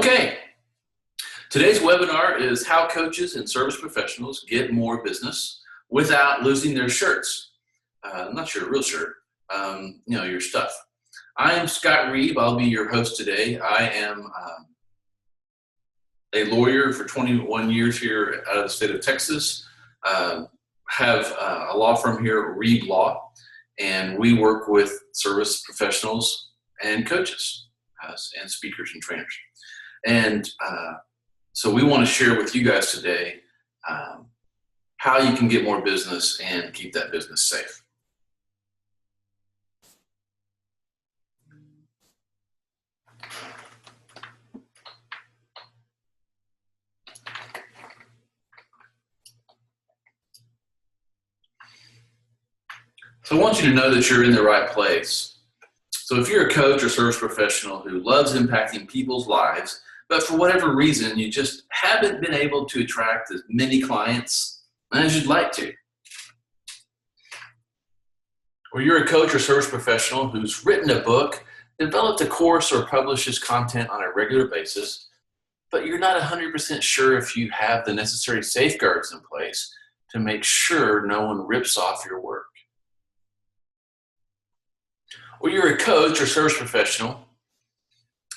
Okay, today's webinar is how coaches and service professionals get more business without losing their shirts. Not your real shirt, your stuff. I am Scott Reib. I'll be your host today. I am a lawyer for 21 years here out of the state of Texas. Have a law firm here, Reib Law, and we work with service professionals and coaches and speakers and trainers. And so we want to share with you guys today how you can get more business and keep that business safe. So I want you to know that you're in the right place. So if you're a coach or service professional who loves impacting people's lives, but for whatever reason, you just haven't been able to attract as many clients as you'd like to. Or you're a coach or service professional who's written a book, developed a course, or publishes content on a regular basis, but you're not 100% sure if you have the necessary safeguards in place to make sure no one rips off your work. Or you're a coach or service professional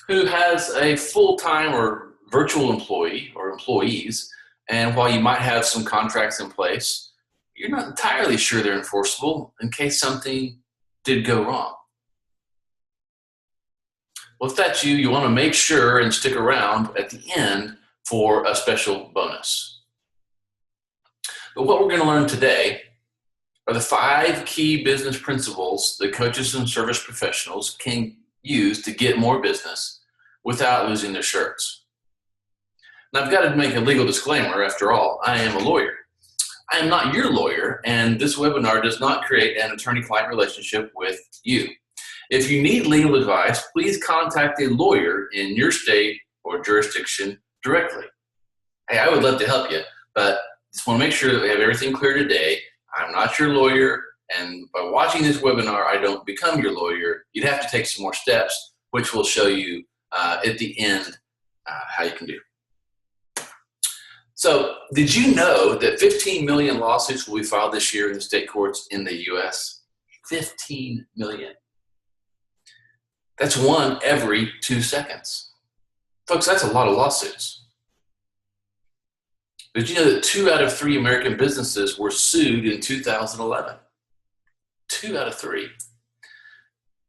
who has a full-time or virtual employee or employees, and while you might have some contracts in place, you're not entirely sure they're enforceable in case something did go wrong. Well, if that's you, you want to make sure and stick around at the end for a special bonus. But what we're going to learn today are the 5 key business principles that coaches and service professionals can use to get more business without losing their shirts. Now, I've got to make a legal disclaimer. After all, I am a lawyer. I am not your lawyer, and this webinar does not create an attorney-client relationship with you. If you need legal advice, please contact a lawyer in your state or jurisdiction directly. Hey, I would love to help you, but just want to make sure that we have everything clear today. I'm not your lawyer, and by watching this webinar, I don't become your lawyer. You'd have to take some more steps, which we'll show you at the end how you can do. So, did you know that 15 million lawsuits will be filed this year in the state courts in the U.S.? 15 million. That's one every 2 seconds. Folks, that's a lot of lawsuits. Did you know that 2 out of 3 American businesses were sued in 2011? 2 out of 3.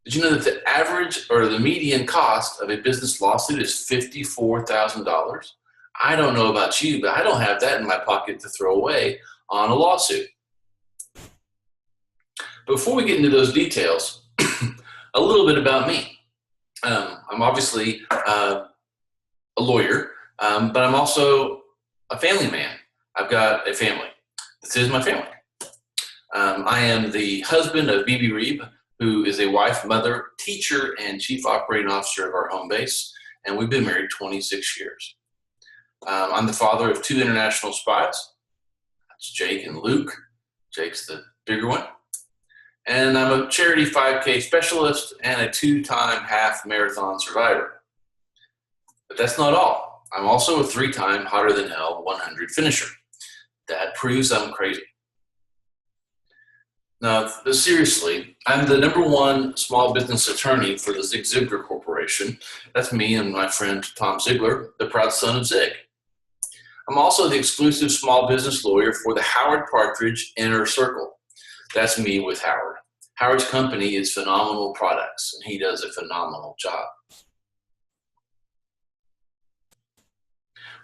Did you know that the average or the median cost of a business lawsuit is $54,000? I don't know about you, but I don't have that in my pocket to throw away on a lawsuit. Before we get into those details, a little bit about me. I'm obviously a lawyer, but I'm also a family man. I've got a family. This is my family. I am the husband of Bibi Reib, who is a wife, mother, teacher, and chief operating officer of our home base, and we've been married 26 years. I'm the father of 2 international spies. That's Jake and Luke. Jake's the bigger one. And I'm a charity 5K specialist and a 2-time half marathon survivor. But that's not all. I'm also a 3-time hotter than hell 100 finisher. That proves I'm crazy. Now, seriously, I'm the #1 small business attorney for the Zig Ziglar Corporation. That's me and my friend Tom Ziglar, the proud son of Zig. I'm also the exclusive small business lawyer for the Howard Partridge Inner Circle. That's me with Howard. Howard's company is Phenomenal Products, and he does a phenomenal job.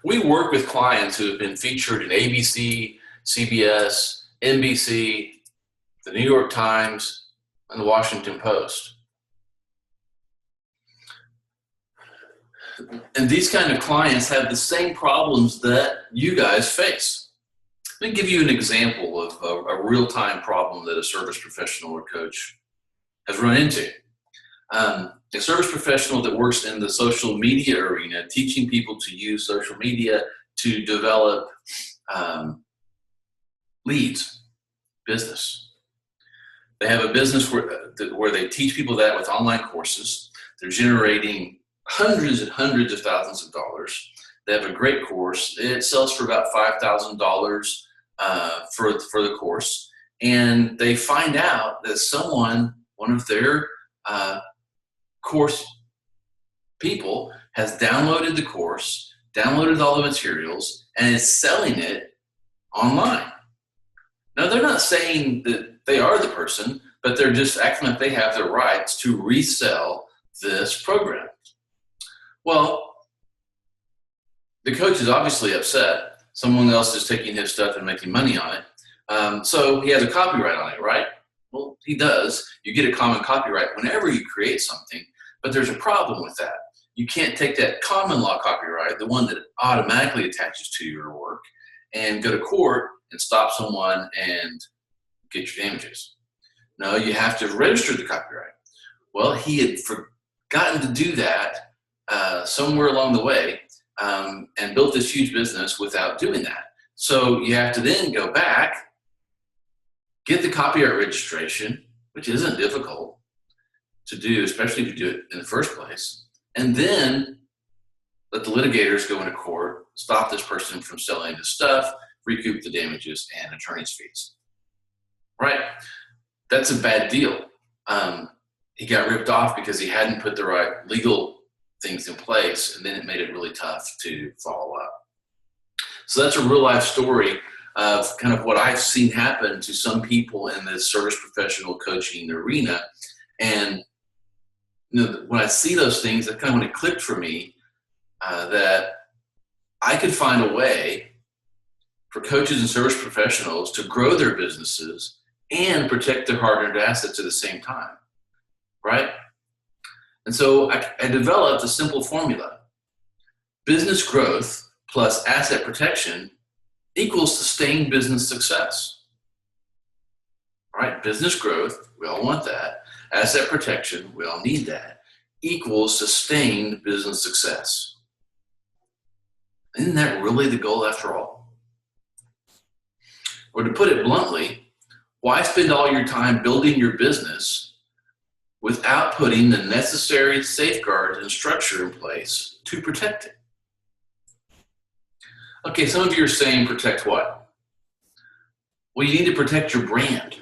We work with clients who have been featured in ABC, CBS, NBC, the New York Times, and the Washington Post. And these kind of clients have the same problems that you guys face. Let me give you an example of a real-time problem that a service professional or coach has run into. A service professional that works in the social media arena, teaching people to use social media to develop leads, business. They have a business where they teach people that with online courses. They're generating hundreds and hundreds of thousands of dollars. They have a great course. It sells for about $5,000 for the course. And they find out that one of their course people has downloaded the course, downloaded all the materials, and is selling it online. Now, they're not saying that they are the person, but they're just acting like they have the rights to resell this program. Well, the coach is obviously upset. Someone else is taking his stuff and making money on it. So he has a copyright on it, right? Well, he does. You get a common copyright whenever you create something, but there's a problem with that. You can't take that common law copyright, the one that automatically attaches to your work, and go to court and stop someone and get your damages. No, you have to register the copyright. Well, he had forgotten to do that somewhere along the way and built this huge business without doing that. So you have to then go back, get the copyright registration, which isn't difficult to do, especially if you do it in the first place, and then let the litigators go into court, stop this person from selling his stuff, recoup the damages and attorney's fees. Right? That's a bad deal. He got ripped off because he hadn't put the right legal things in place, and then it made it really tough to follow up. So that's a real life story of kind of what I've seen happen to some people in this service professional coaching arena. And when I see those things, that kind of when it clicked for me that I could find a way for coaches and service professionals to grow their businesses and protect their hard-earned assets at the same time, right? And so I developed a simple formula. Business growth plus asset protection equals sustained business success. All right, business growth, we all want that. Asset protection, we all need that, equals sustained business success. Isn't that really the goal after all? Or to put it bluntly, why spend all your time building your business without putting the necessary safeguards and structure in place to protect it? Okay, some of you are saying protect what? Well, you need to protect your brand.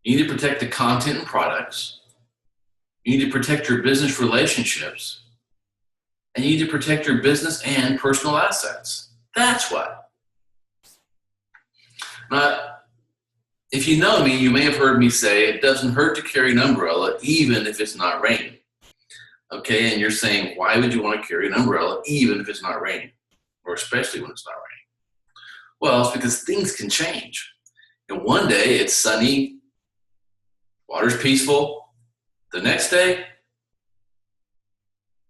You need to protect the content and products. You need to protect your business relationships. And you need to protect your business and personal assets. That's what. Now, if you know me, you may have heard me say it doesn't hurt to carry an umbrella even if it's not raining. Okay, and you're saying, why would you want to carry an umbrella even if it's not raining? Or especially when it's not raining? Well, it's because things can change. And one day it's sunny, water's peaceful. The next day,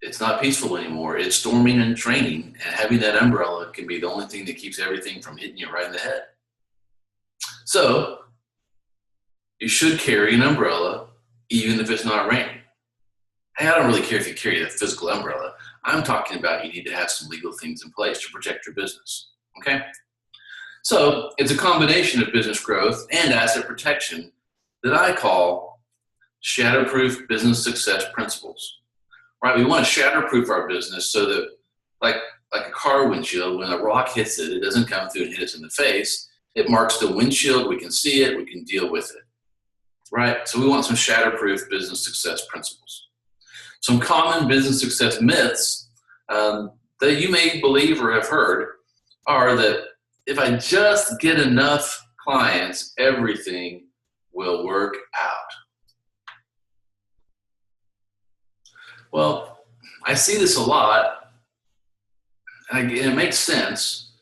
it's not peaceful anymore. It's storming and it's raining, and having that umbrella can be the only thing that keeps everything from hitting you right in the head. So, you should carry an umbrella even if it's not raining. Hey, I don't really care if you carry a physical umbrella. I'm talking about you need to have some legal things in place to protect your business, okay? So, it's a combination of business growth and asset protection that I call shatterproof business success principles. Right? We want to shatterproof our business so that, like a car windshield, when a rock hits it, it doesn't come through and hit us in the face. It marks the windshield. We can see it. We can deal with it. Right? So we want some shatterproof business success principles. Some common business success myths that you may believe or have heard are that if I just get enough clients, everything will work out. Well, I see this a lot, and it makes sense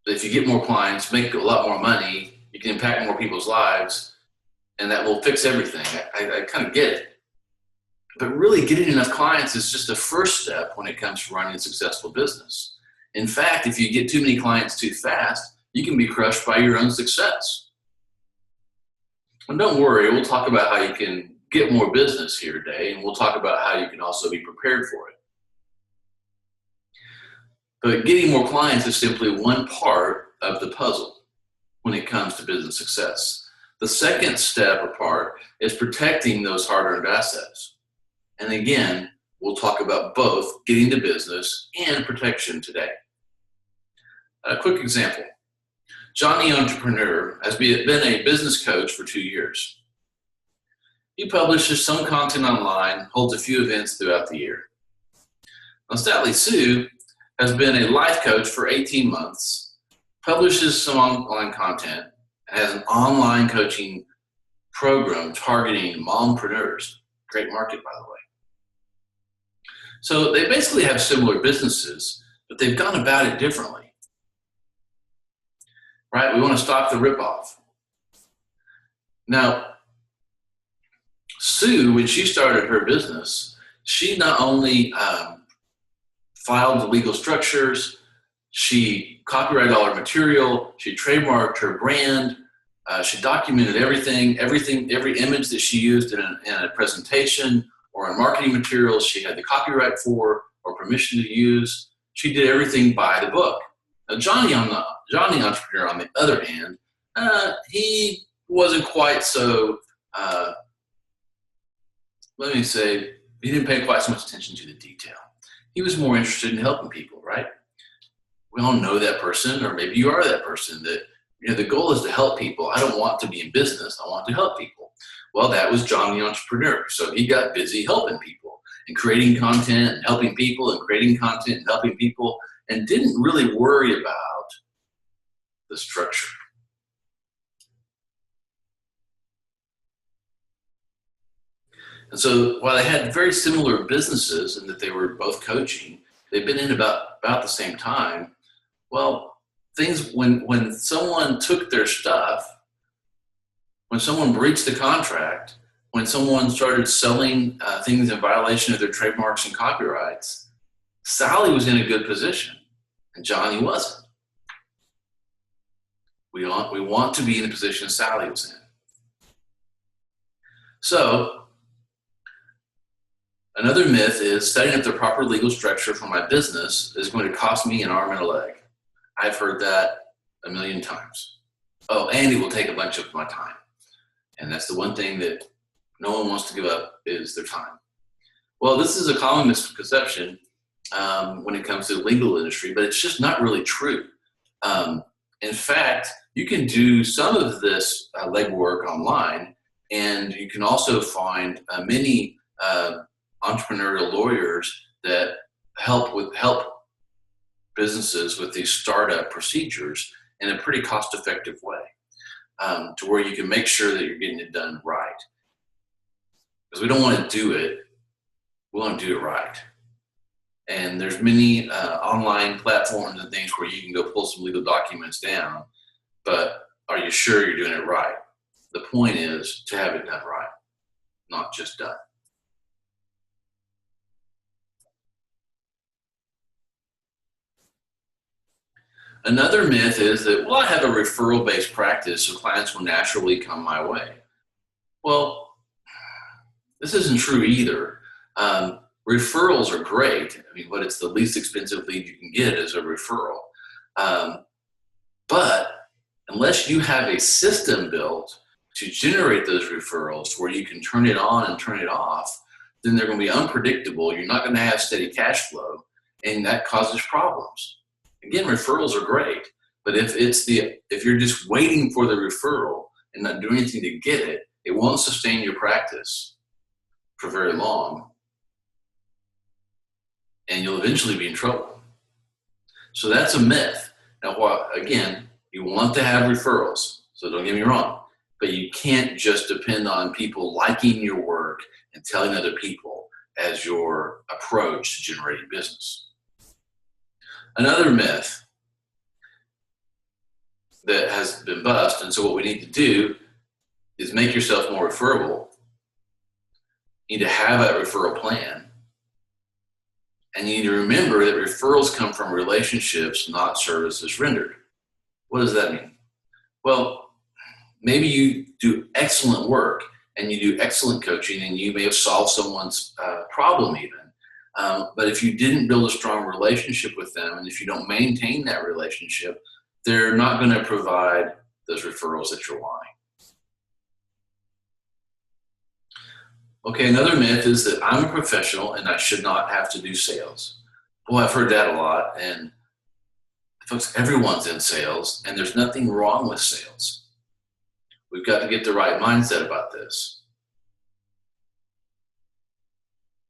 that if you get more clients, make a lot more money, you can impact more people's lives, and that will fix everything. I kind of get it. But really, getting enough clients is just a first step when it comes to running a successful business. In fact, if you get too many clients too fast, you can be crushed by your own success. And don't worry, we'll talk about how you can get more business here today, and we'll talk about how you can also be prepared for it. But getting more clients is simply one part of the puzzle when it comes to business success. The second step or part is protecting those hard-earned assets. And again, we'll talk about both getting the business and protection today. A quick example. Johnny Entrepreneur has been a business coach for 2 years. He publishes some content online, holds a few events throughout the year. Now, Sally Sue has been a life coach for 18 months, publishes some online content, and has an online coaching program targeting mompreneurs. Great market, by the way. So they basically have similar businesses, but they've gone about it differently. Right? We want to stop the ripoff. Now, Sue, when she started her business, she not only filed the legal structures, she copyrighted all her material, she trademarked her brand, she documented everything, every image that she used in a presentation or in marketing materials she had the copyright for or permission to use. She did everything by the book. Now, Johnny Entrepreneur, on the other hand, he wasn't quite so, let me say, he didn't pay quite so much attention to the detail. He was more interested in helping people, right? We all know that person, or maybe you are that person that, the goal is to help people. I don't want to be in business. I want to help people. Well, that was Johnny Entrepreneur. So he got busy helping people and creating content and helping people and creating content and helping people, and didn't really worry about the structure. And so while they had very similar businesses and that they were both coaching, they've been in about the same time. Well, things, when someone took their stuff, when someone breached the contract, when someone started selling things in violation of their trademarks and copyrights, Sally was in a good position and Johnny wasn't. We want to be in the position Sally was in. So another myth is setting up the proper legal structure for my business is going to cost me an arm and a leg. I've heard that a million times. Oh, and it will take a bunch of my time. And that's the one thing that no one wants to give up is their time. Well, this is a common misconception when it comes to the legal industry, but it's just not really true. In fact, you can do some of this legwork online, and you can also find many entrepreneurial lawyers that help businesses with these startup procedures in a pretty cost-effective way, to where you can make sure that you're getting it done right. Because we don't want to do it, we want to do it right. And there's many online platforms and things where you can go pull some legal documents down, but are you sure you're doing it right? The point is to have it done right, not just done. Another myth is that, well, I have a referral-based practice, so clients will naturally come my way. Well, this isn't true either. Referrals are great. I mean, but it's the least expensive lead you can get is a referral. But unless you have a system built to generate those referrals where you can turn it on and turn it off, then they're going to be unpredictable. You're not going to have steady cash flow, and that causes problems. Again, referrals are great, but if you're just waiting for the referral and not doing anything to get it, it won't sustain your practice for very long, and you'll eventually be in trouble. So that's a myth. Now, again, you want to have referrals, so don't get me wrong, but you can't just depend on people liking your work and telling other people as your approach to generating business. Another myth that has been busted, and so what we need to do is make yourself more referable. You need to have that referral plan. And you need to remember that referrals come from relationships, not services rendered. What does that mean? Well, maybe you do excellent work and you do excellent coaching and you may have solved someone's problem even. But if you didn't build a strong relationship with them, and if you don't maintain that relationship, they're not going to provide those referrals that you're wanting. Okay, another myth is that I'm a professional and I should not have to do sales. Well, I've heard that a lot. And folks, everyone's in sales and there's nothing wrong with sales. We've got to get the right mindset about this.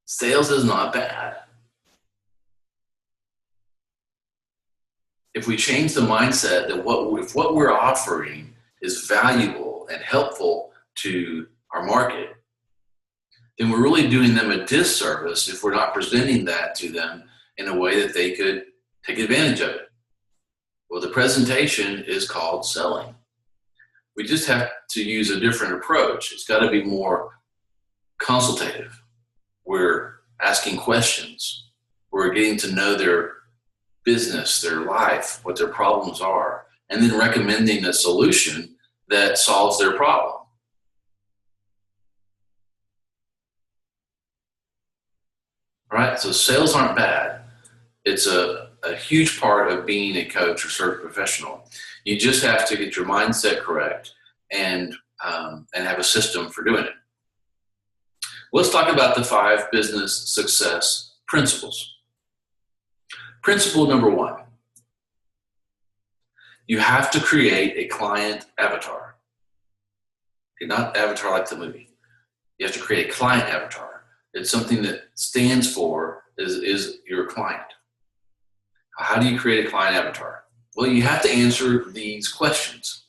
Sales is not bad. If we change the mindset that if what we're offering is valuable and helpful to our market, then we're really doing them a disservice if we're not presenting that to them in a way that they could take advantage of it. Well, the presentation is called selling. We just have to use a different approach. It's got to be more consultative. We're asking questions. We're getting to know their business, their life, what their problems are, and then recommending a solution that solves their problem. All right, so sales aren't bad. It's a huge part of being a coach or certified professional. You just have to get your mindset correct and have a system for doing it. Let's talk about the 5 business success principles. Principle number 1, you have to create a client avatar. Okay, not avatar like the movie. You have to create a client avatar. It's something that stands for is your client. How do you create a client avatar? Well, you have to answer these questions.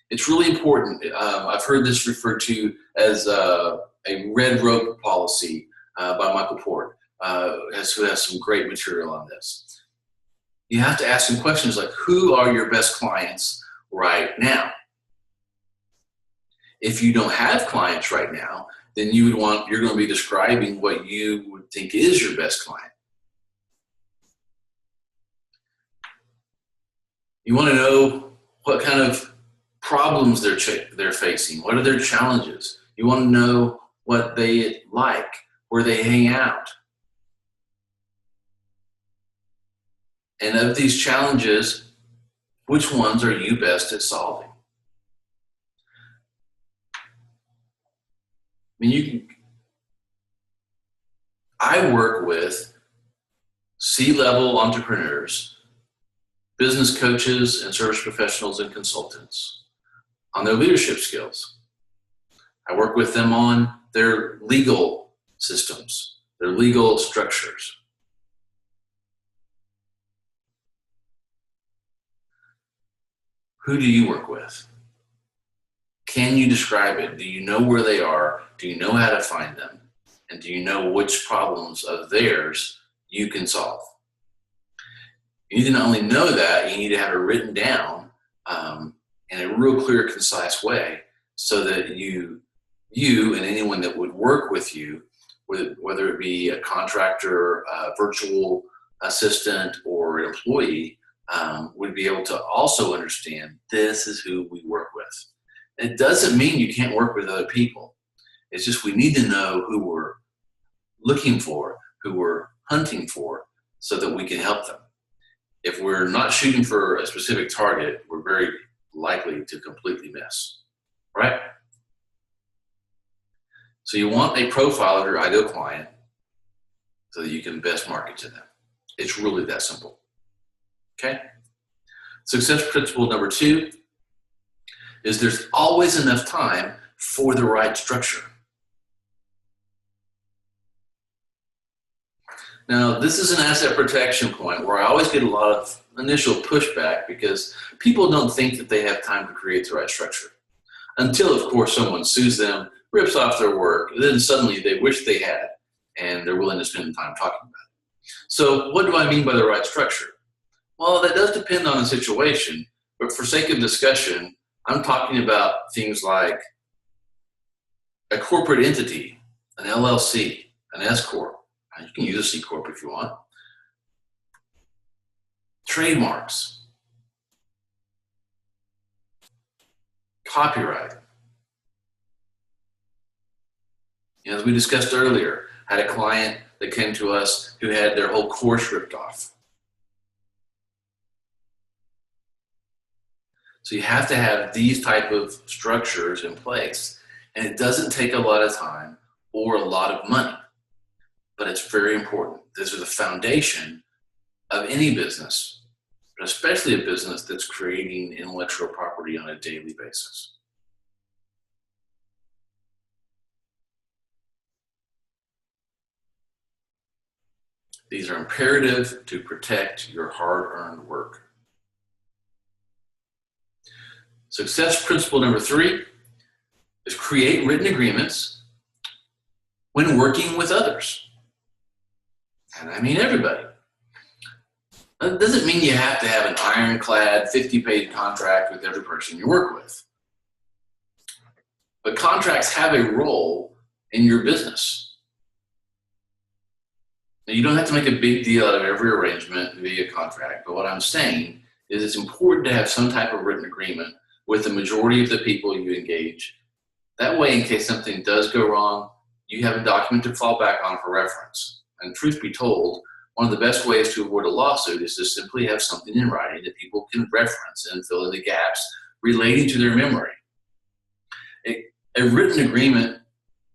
It's really important. I've heard this referred to as a red rope policy by Michael Port, who has some great material on this. You have to ask some questions like, who are your best clients right now? If you don't have clients right now, then you're going to be describing what you would think is your best client. You want to know what kind of problems they're facing. What are their challenges? You want to know what they like, where they hang out. And of these challenges, which ones are you best at solving? I work with C-level entrepreneurs, business coaches, and service professionals and consultants on their leadership skills. I work with them on their legal systems, their legal structures. Who do you work with? Can you describe it? Do you know where they are? Do you know how to find them? And do you know which problems of theirs you can solve? You need to not only know that, you need to have it written down in a real clear, concise way so that you and anyone that would work with you, whether it be a contractor, a virtual assistant, or an employee, would be able to also understand this is who we work with. It doesn't mean you can't work with other people. It's just we need to know who we're looking for, who we're hunting for, so that we can help them. If we're not shooting for a specific target, we're very likely to completely miss, right? So you want a profile of your ideal client so that you can best market to them. It's really that simple, okay? Success principle number 2 is there's always enough time for the right structure. Now, this is an asset protection point where I always get a lot of initial pushback because people don't think that they have time to create the right structure until, of course, someone sues them, rips off their work, and then suddenly they wish they had, and they're willing to spend time talking about it. So what do I mean by the right structure? Well, that does depend on the situation, but for sake of discussion, I'm talking about things like a corporate entity, an LLC, an S-Corp. You can use a C-Corp if you want. Trademarks. Copyright. As we discussed earlier, I had a client that came to us who had their whole course ripped off. So you have to have these type of structures in place. And it doesn't take a lot of time or a lot of money, but it's very important. These are the foundation of any business, but especially a business that's creating intellectual property on a daily basis. These are imperative to protect your hard-earned work. Success principle number 3 is create written agreements when working with others. And I mean everybody. That doesn't mean you have to have an ironclad 50-page contract with every person you work with. But contracts have a role in your business. Now, you don't have to make a big deal out of every arrangement via contract, but what I'm saying is it's important to have some type of written agreement with the majority of the people you engage. That way, in case something does go wrong, you have a document to fall back on for reference. And truth be told, one of the best ways to avoid a lawsuit is to simply have something in writing that people can reference and fill in the gaps relating to their memory. A written agreement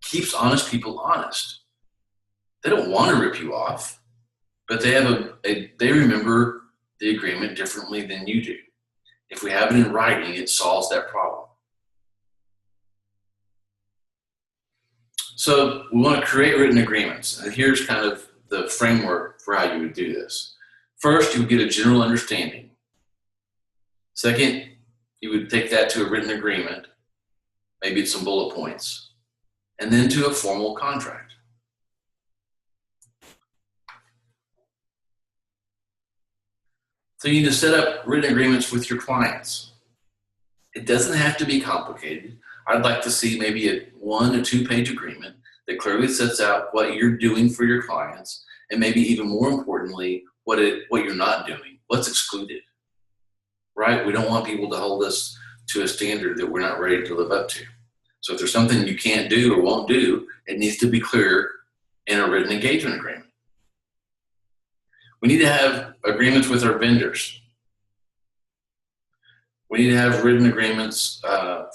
keeps honest people honest. They don't want to rip you off, but they have they remember the agreement differently than you do. If we have it in writing, it solves that problem. So we want to create written agreements, and here's kind of the framework for how you would do this. First, you would get a general understanding. Second, you would take that to a written agreement, maybe it's some bullet points, and then to a formal contract. So you need to set up written agreements with your clients. It doesn't have to be complicated. I'd like to see maybe a 1 to 2 page agreement that clearly sets out what you're doing for your clients, and maybe even more importantly, what you're not doing, what's excluded, right? We don't want people to hold us to a standard that we're not ready to live up to. So if there's something you can't do or won't do, it needs to be clear in a written engagement agreement. We need to have agreements with our vendors. We need to have written agreements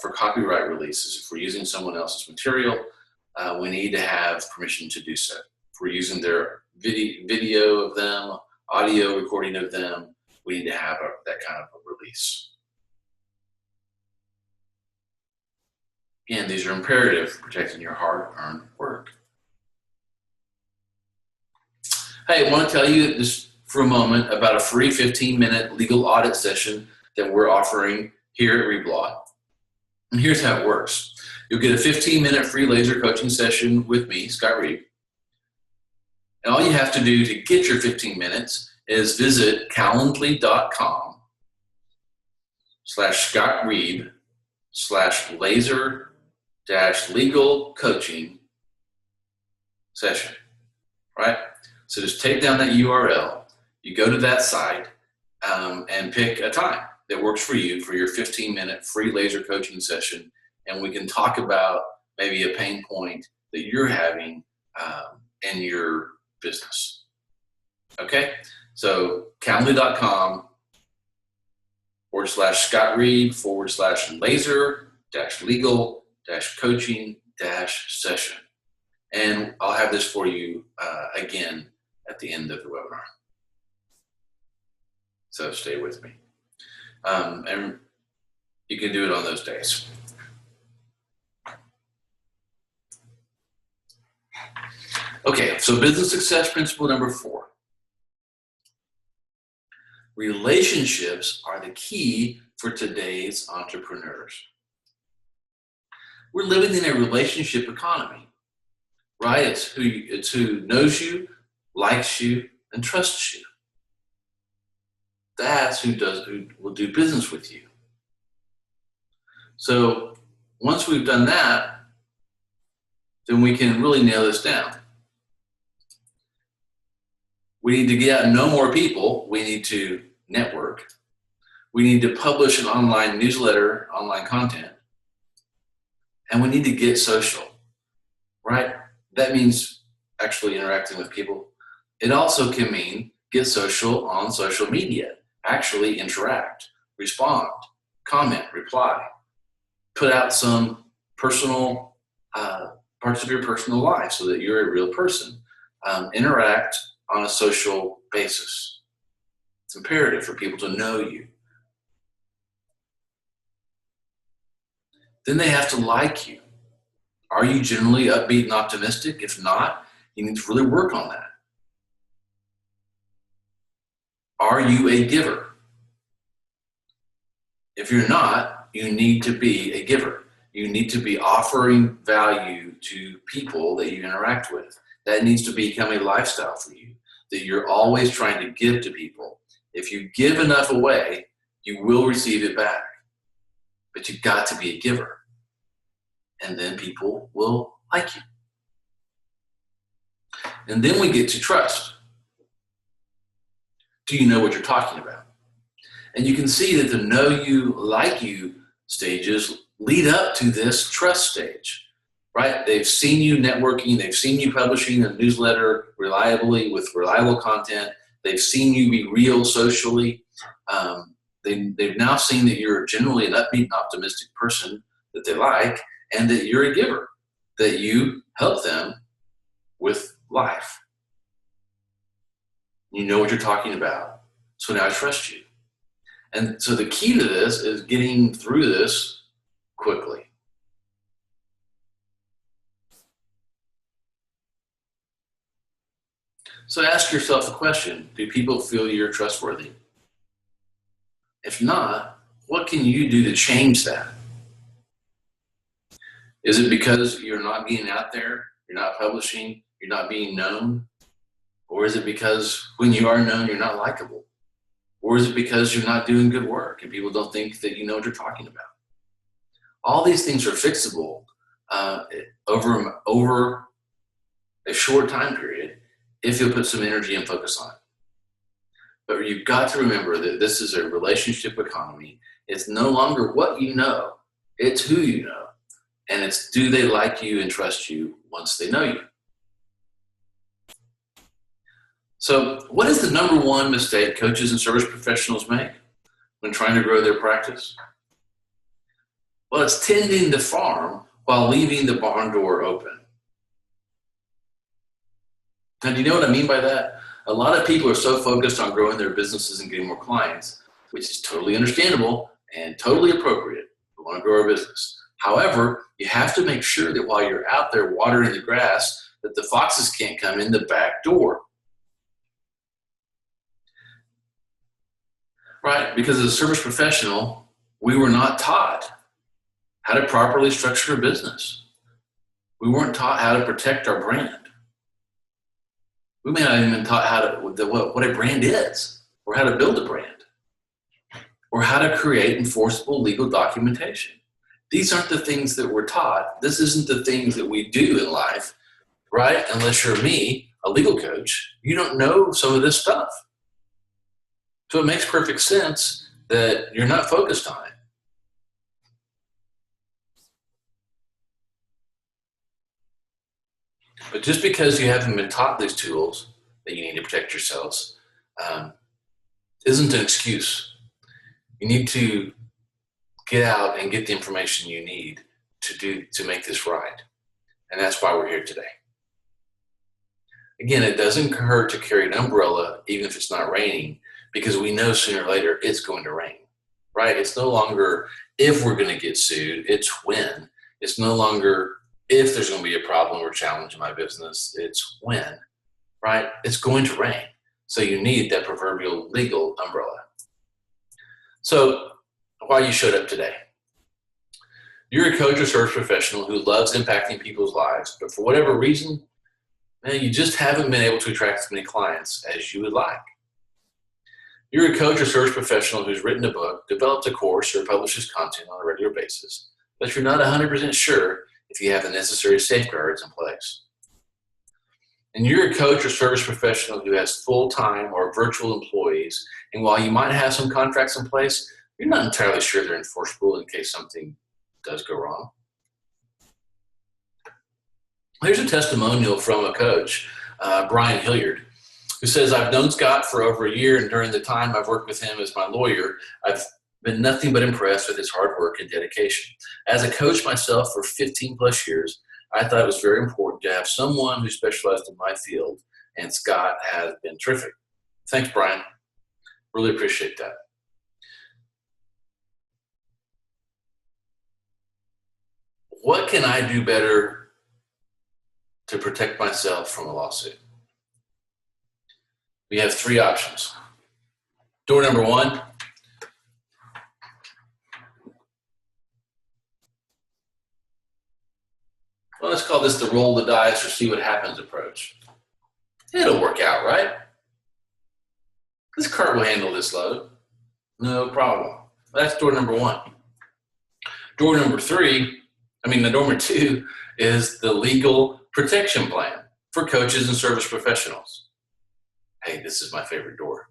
for copyright releases. If we're using someone else's material, we need to have permission to do so. If we're using their video of them, audio recording of them, we need to have that kind of a release. Again, these are imperative for protecting your hard-earned work. Hey, I want to tell you just for a moment about a free 15-minute legal audit session that we're offering here at Reib. And here's how it works. You'll get a 15-minute free laser coaching session with me, Scott Reib. And all you have to do to get your 15 minutes is visit calendly.com/Scott Reib/laser-legal coaching session, right? So just take down that URL, you go to that site, and pick a time that works for you for your 15-minute free laser coaching session, and we can talk about maybe a pain point that you're having in your business. Okay? So calendly.com/Scott Reib/laser-legal-coaching-session. And I'll have this for you again at the end of the webinar. So stay with me. And you can do it on those days. Okay, so business success principle number 4. Relationships are the key for today's entrepreneurs. We're living in a relationship economy, right? It's who knows you, likes you, and trusts you. That's who will do business with you. So once we've done that, then we can really nail this down. We need to get out and know more people. We need to network. We need to publish an online newsletter, online content. And we need to get social, right? That means actually interacting with people. It also can mean get social on social media. Actually interact, respond, comment, reply. Put out some personal parts of your personal life so that you're a real person. Interact on a social basis. It's imperative for people to know you. Then they have to like you. Are you generally upbeat and optimistic? If not, you need to really work on that. Are you a giver? If you're not, you need to be a giver. You need to be offering value to people that you interact with. That needs to become a lifestyle for you, that you're always trying to give to people. If you give enough away, you will receive it back. But you've got to be a giver. And then people will like you. And then we get to trust. Do you know what you're talking about? And you can see that the know you, like you stages lead up to this trust stage, right? They've seen you networking. They've seen you publishing a newsletter reliably with reliable content. They've seen you be real socially. They've now seen that you're generally an upbeat and optimistic person that they like, and that you're a giver, that you help them with life. You know what you're talking about. So now I trust you. And so the key to this is getting through this quickly. So ask yourself the question, do people feel you're trustworthy? If not, what can you do to change that? Is it because you're not getting out there, you're not publishing, you're not being known? Or is it because when you are known, you're not likable? Or is it because you're not doing good work and people don't think that you know what you're talking about? All these things are fixable over a short time period if you'll put some energy and focus on it. But you've got to remember that this is a relationship economy. It's no longer what you know, it's who you know. And it's do they like you and trust you once they know you. So what is the number one mistake coaches and service professionals make when trying to grow their practice? Well, it's tending the farm while leaving the barn door open. Now, do you know what I mean by that? A lot of people are so focused on growing their businesses and getting more clients, which is totally understandable and totally appropriate. We want to grow our business. However, you have to make sure that while you're out there watering the grass, that the foxes can't come in the back door. Right? Because as a service professional, we were not taught how to properly structure a business. We weren't taught how to protect our brand. We may not even been taught what a brand is, or how to build a brand, or how to create enforceable legal documentation. These aren't the things that we're taught. This isn't the things that we do in life, right? Unless you're me, a legal coach, you don't know some of this stuff. So it makes perfect sense that you're not focused on it. But just because you haven't been taught these tools that you need to protect yourselves isn't an excuse. You need to get out and get the information you need to make this right. And that's why we're here today. Again, it doesn't hurt to carry an umbrella even if it's not raining, because we know sooner or later it's going to rain, right? It's no longer if we're going to get sued, it's when. It's no longer if there's going to be a problem or challenge in my business, it's when, right? It's going to rain. So you need that proverbial legal umbrella. So why you showed up today. You're a coach or service professional who loves impacting people's lives, but for whatever reason, man, you just haven't been able to attract as many clients as you would like. You're a coach or service professional who's written a book, developed a course, or publishes content on a regular basis, but you're not 100% sure if you have the necessary safeguards in place. And you're a coach or service professional who has full-time or virtual employees, and while you might have some contracts in place, you're not entirely sure they're enforceable in case something does go wrong. Here's a testimonial from a coach, Brian Hilliard, who says, I've known Scott for over a year, and during the time I've worked with him as my lawyer, I've been nothing but impressed with his hard work and dedication. As a coach myself for 15 plus years, I thought it was very important to have someone who specialized in my field, and Scott has been terrific. Thanks, Brian. Really appreciate that. What can I do better to protect myself from a lawsuit? We have three options. Door number one, well, let's call this the roll the dice or see what happens approach. It'll work out, right? This cart will handle this load. No problem. That's door number one. Door number two is the legal protection plan for coaches and service professionals. Hey, this is my favorite door.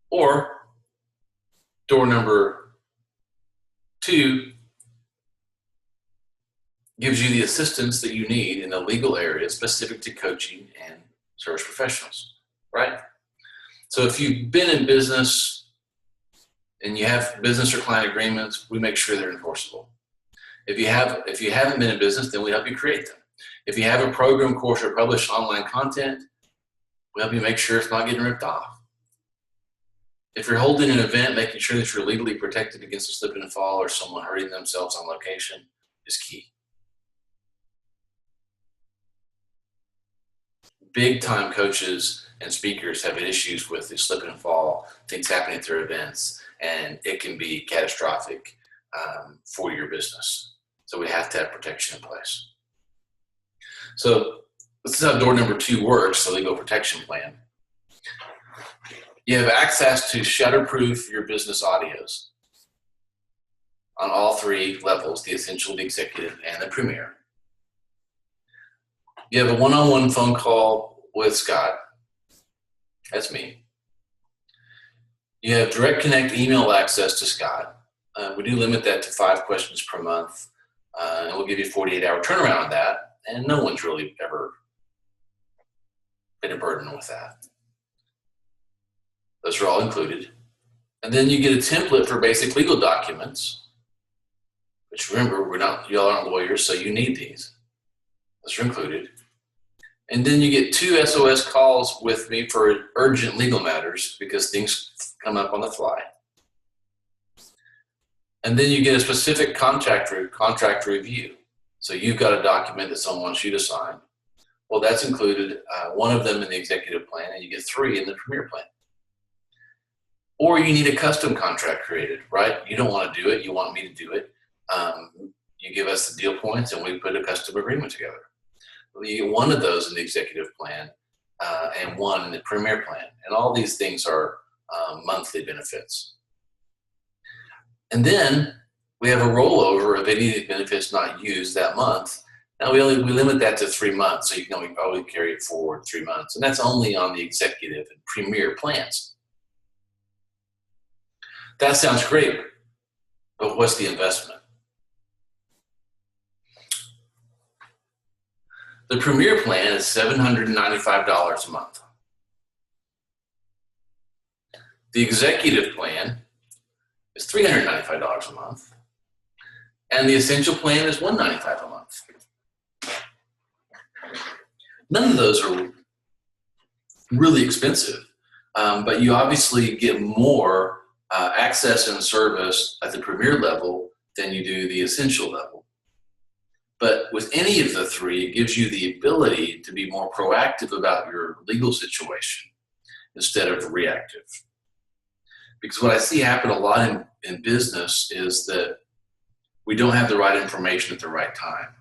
Or door number two gives you the assistance that you need in a legal area specific to coaching and service professionals, right? So if you've been in business and you have business or client agreements, we make sure they're enforceable. If you haven't been in business, then we help you create them. If you have a program, course, or published online content, we help you make sure it's not getting ripped off. If you're holding an event, making sure that you're legally protected against a slip and fall or someone hurting themselves on location is key. Big time coaches and speakers have issues with the slip and fall, things happening at their events, and it can be catastrophic for your business. So we have to have protection in place. So this is how door number two works, the legal protection plan. You have access to shutterproof your business audios on all three levels, the essential, the executive, and the premier. You have a one-on-one phone call with Scott. That's me. You have direct connect email access to Scott. We do limit that to 5 questions per month, and we'll give you a 48-hour turnaround on that, and no one's really ever been a burden with that. Those are all included. And then you get a template for basic legal documents, which remember, y'all aren't lawyers, so you need these. Those are included. And then you get 2 SOS calls with me for urgent legal matters because things come up on the fly. And then you get a specific contract review. So you've got a document that someone wants you to sign. Well, that's included, one of them in the executive plan, and you get 3 in the premier plan. Or you need a custom contract created, right? You don't want to do it. You want me to do it. You give us the deal points, and we put a custom agreement together. You get 1 of those in the executive plan and 1 in the premier plan. And all these things are monthly benefits. And then we have a rollover of any of the benefits not used that month. Now we limit that to 3 months, so you can only probably carry it forward 3 months. And that's only on the executive and premier plans. That sounds great, but what's the investment? The premier plan is $795 a month. The executive plan is $395 a month. And the essential plan is $195 a month. None of those are really expensive, but you obviously get more access and service at the premier level than you do the essential level. But with any of the 3, it gives you the ability to be more proactive about your legal situation instead of reactive. Because what I see happen a lot in business is that we don't have the right information at the right time.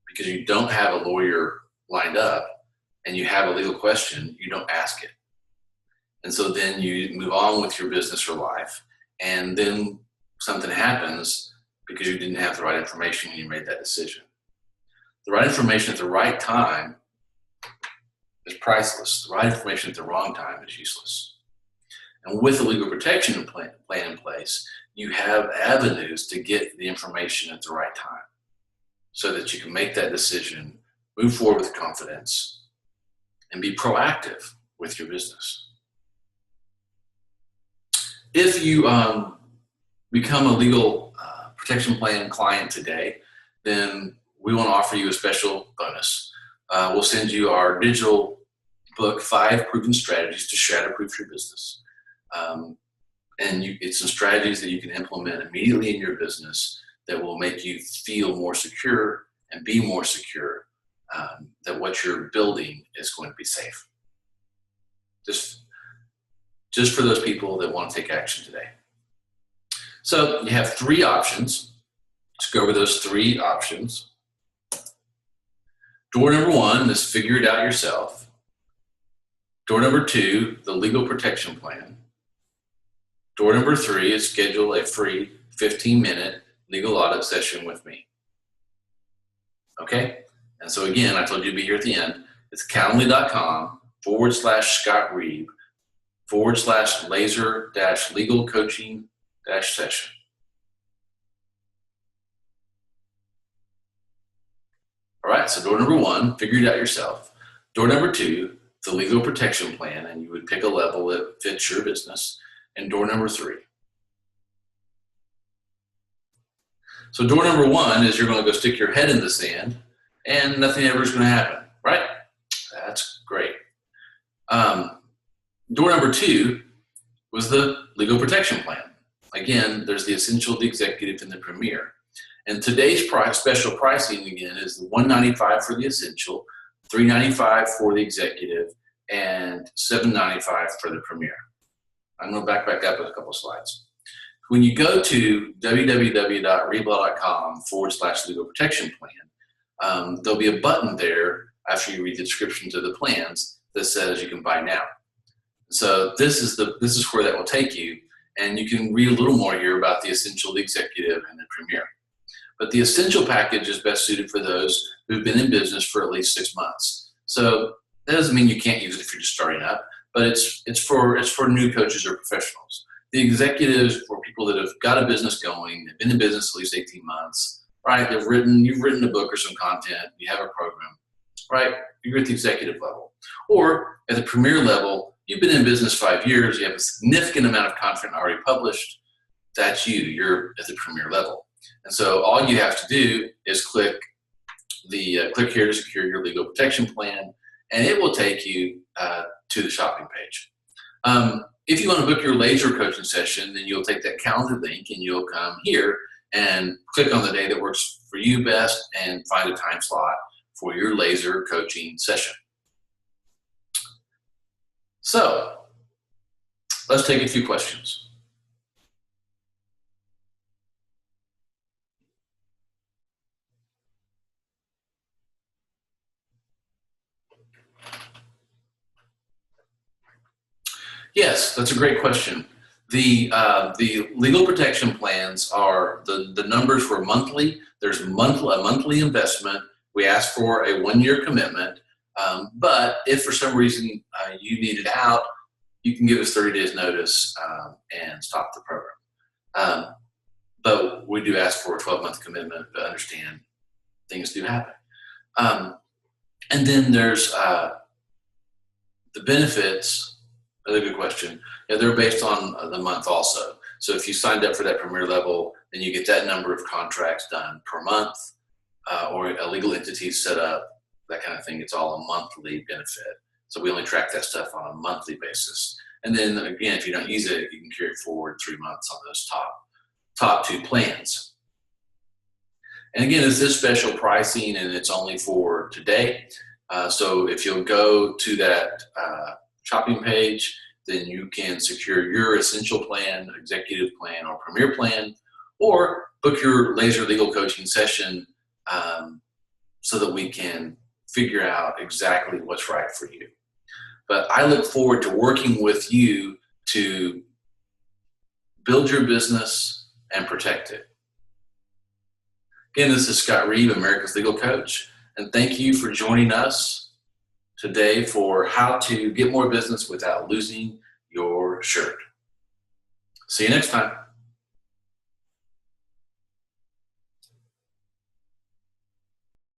Because you don't have a lawyer lined up and you have a legal question, you don't ask it. And so then you move on with your business or life, and then something happens because you didn't have the right information when you made that decision. The right information at the right time is priceless. The right information at the wrong time is useless. And with the legal protection plan in place, you have avenues to get the information at the right time so that you can make that decision, move forward with confidence, and be proactive with your business. If you become a legal protection plan client today, then we want to offer you a special bonus. We'll send you our digital book, 5 Proven Strategies to Shatter-Proof Your Business. It's some strategies that you can implement immediately in your business that will make you feel more secure and be more secure, that what you're building is going to be safe. Just for those people that want to take action today. So you have 3 options. Let's go over those 3 options. Door number 1 is figure it out yourself. Door number 2, the legal protection plan. Door number 3 is schedule a free 15-minute legal audit session with me. Okay? And so again, I told you to be here at the end. It's calendly.com/Scott Reib /laser-legal coaching-session. All right, so door number 1, figure it out yourself. Door number 2, the legal protection plan, and you would pick a level that fits your business. And door number 3. So door number 1 is you're going to go stick your head in the sand and nothing ever is going to happen, right? That's great. Door number 2 was the legal protection plan. Again, there's the Essential, the Executive, and the Premier. And today's special pricing, again, is the $195 for the Essential, $395 for the Executive, and $795 for the Premier. I'm going to back up with a couple of slides. When you go to www.reiblaw.com/legal protection plan, there'll be a button there after you read the descriptions of the plans that says you can buy now. So this is where that will take you, and you can read a little more here about the Essential, the Executive, and the Premier. But the Essential package is best suited for those who've been in business for at least 6 months. So that doesn't mean you can't use it if you're just starting up, but it's for new coaches or professionals. The Executives for people that have got a business going, they've been in business at least 18 months, right? You've written a book or some content, you have a program, right? You're at the Executive level. Or at the Premier level, you've been in business 5 years, you have a significant amount of content already published. That's you. You're at the Premier level. And so all you have to do is click here to secure your legal protection plan, and it will take you to the shopping page. If you want to book your laser coaching session, then you'll take that calendar link and you'll come here and click on the day that works for you best and find a time slot for your laser coaching session. So let's take a few questions. Yes, that's a great question. The legal protection plans are the numbers were monthly. There's a monthly investment. We ask for a 1-year commitment, but if for some reason you need it out, you can give us 30 days notice and stop the program. But we do ask for a 12-month commitment, but understand things do happen. And then there's the benefits. Another good question. Yeah, they're based on the month also. So if you signed up for that Premier level, then you get that number of contracts done per month, or a legal entity set up, that kind of thing. It's all a monthly benefit. So we only track that stuff on a monthly basis. And then again, if you don't use it, you can carry it forward 3 months on those top 2 plans. And again, this is special pricing, and it's only for today. So if you'll go to that shopping page, then you can secure your Essential plan, Executive plan, or Premier plan, or book your laser legal coaching session so that we can figure out exactly what's right for you. But I look forward to working with you to build your business and protect it. Again, this is Scott Reib, America's Legal Coach, and thank you for joining us today for how to get more business without losing your shirt. See you next time.